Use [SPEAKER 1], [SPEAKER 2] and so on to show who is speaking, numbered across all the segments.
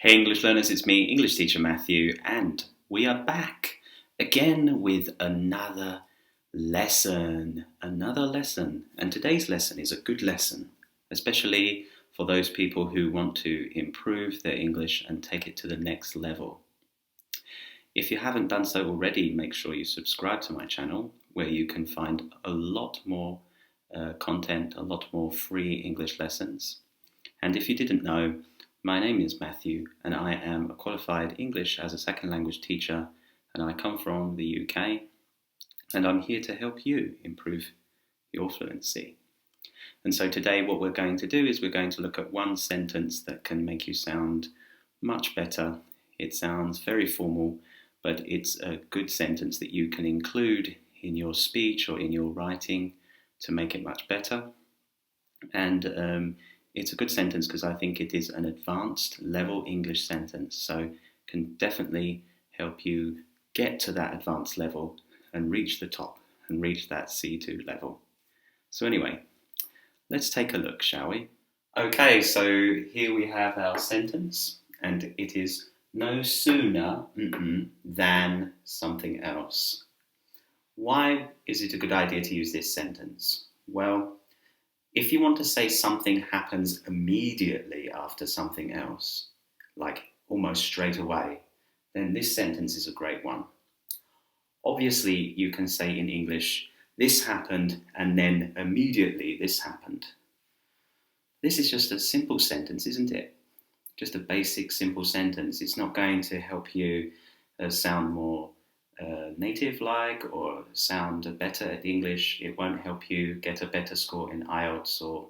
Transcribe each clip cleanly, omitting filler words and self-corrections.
[SPEAKER 1] Hey English learners, it's me, English teacher Matthew, and we are back again with another lesson. And today's lesson is a good lesson, especially for those people who want to improve their English and take it to the next level. If you haven't done so already, make sure you subscribe to my channel, where you can find a lot more content, a lot more free English lessons. And if you didn't know, my name is Matthew, and I am a qualified English as a second language teacher, and I come from the UK, and I'm here to help you improve your fluency. And so today what we're going to do is we're going to look at one sentence that can make you sound much better. It sounds very formal, but it's a good sentence that you can include in your speech or in your writing to make it much better. And it's a good sentence because I think it is an advanced level English sentence, so can definitely help you get to that advanced level and reach the top and reach that C2 level. So anyway, let's take a look, shall we? Okay, so here we have our sentence, and it is no sooner than something else. Why is it a good idea to use this sentence? Well, if you want to say something happens immediately after something else, like almost straight away, then this sentence is a great one. Obviously, you can say in English, this happened and then immediately this happened. This is just a simple sentence, isn't it? Just a basic, simple sentence. It's not going to help you sound more native-like or sound better at English. It won't help you get a better score in IELTS or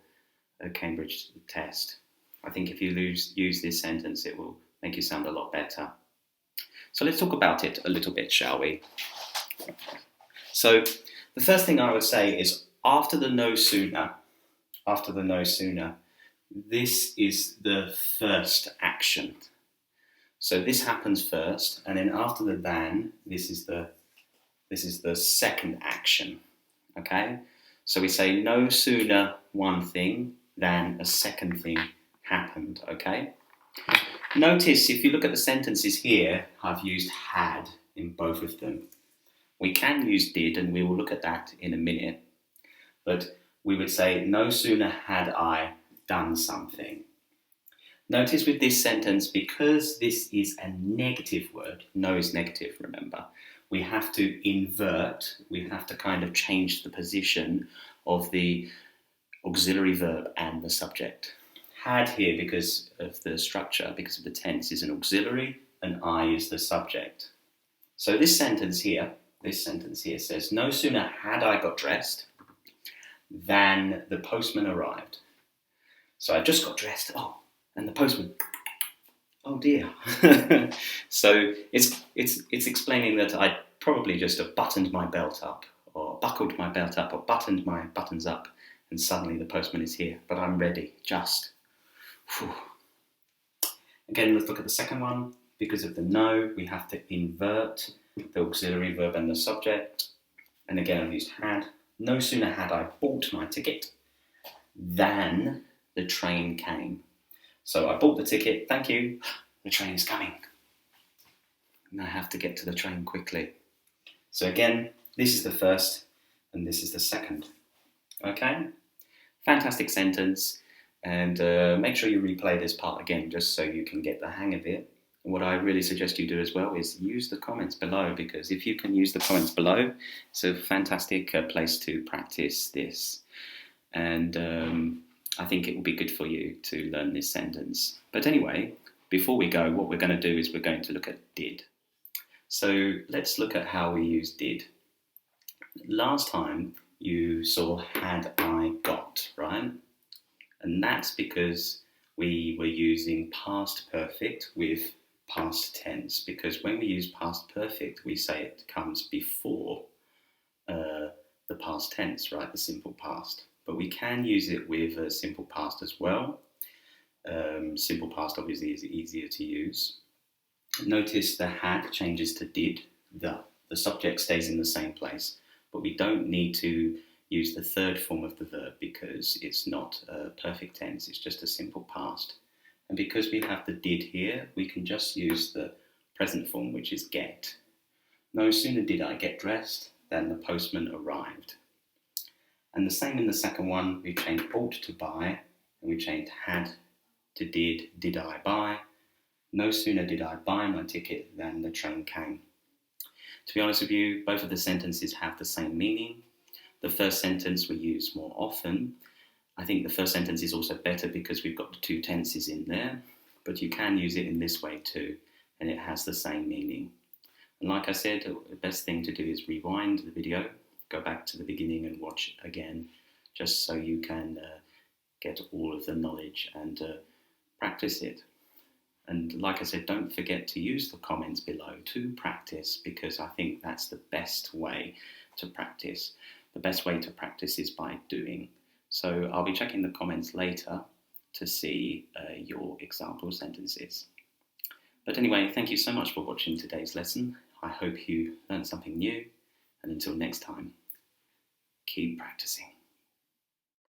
[SPEAKER 1] a Cambridge test. I think if you use this sentence, it will make you sound a lot better. So let's talk about it a little bit, shall we? So the first thing I would say is after the no sooner, this is the first action. So this happens first, and then after the than, this is the second action. Okay? So we say no sooner one thing than a second thing happened. Okay? Notice if you look at the sentences here, I've used had in both of them. We can use did, and we will look at that in a minute. But we would say no sooner had I done something. Notice with this sentence, because this is a negative word, no is negative, remember, we have to invert, we have to kind of change the position of the auxiliary verb and the subject. Had here, because of the structure, because of the tense, is an auxiliary, and I is the subject. So this sentence here says, no sooner had I got dressed than the postman arrived. So I just got dressed, and the postman, oh dear. So it's explaining that I probably just have buttoned my belt up, or buckled my belt up, or buttoned my buttons up, and suddenly the postman is here, but I'm ready, just. Whew. Again, let's look at the second one. Because of the no, we have to invert the auxiliary verb and the subject. And again, I've used had. No sooner had I bought my ticket than the train came. So I bought the ticket, thank you, the train is coming. And I have to get to the train quickly. So again, this is the first and this is the second. Okay? Fantastic sentence. And make sure you replay this part again just so you can get the hang of it. And what I really suggest you do as well is use the comments below, because if you can use the comments below, it's a fantastic place to practice this. And I think it will be good for you to learn this sentence. But anyway, before we go, what we're going to do is we're going to look at did. So let's look at how we use did. Last time you saw had I got, right? And that's because we were using past perfect with past tense, because when we use past perfect, we say it comes before the past tense, right? The simple past. But we can use it with a simple past as well. Simple past obviously is easier to use. Notice the had changes to did. The subject stays in the same place, but we don't need to use the third form of the verb because it's not a perfect tense, it's just a simple past. And because we have the did here, we can just use the present form, which is get. No sooner did I get dressed than the postman arrived. And the same in the second one, we changed ought to buy, and we changed had to did I buy. No sooner did I buy my ticket than the train came. To be honest with you, both of the sentences have the same meaning. The first sentence we use more often. I think the first sentence is also better because we've got the two tenses in there, but you can use it in this way too, and it has the same meaning. And like I said, the best thing to do is rewind the video, go back to the beginning and watch it again, just so you can get all of the knowledge and practice it. And like I said, don't forget to use the comments below to practice, because I think that's the best way to practice. The best way to practice is by doing. So I'll be checking the comments later to see your example sentences. But anyway, thank you so much for watching today's lesson. I hope you learned something new, and until next time, keep practicing.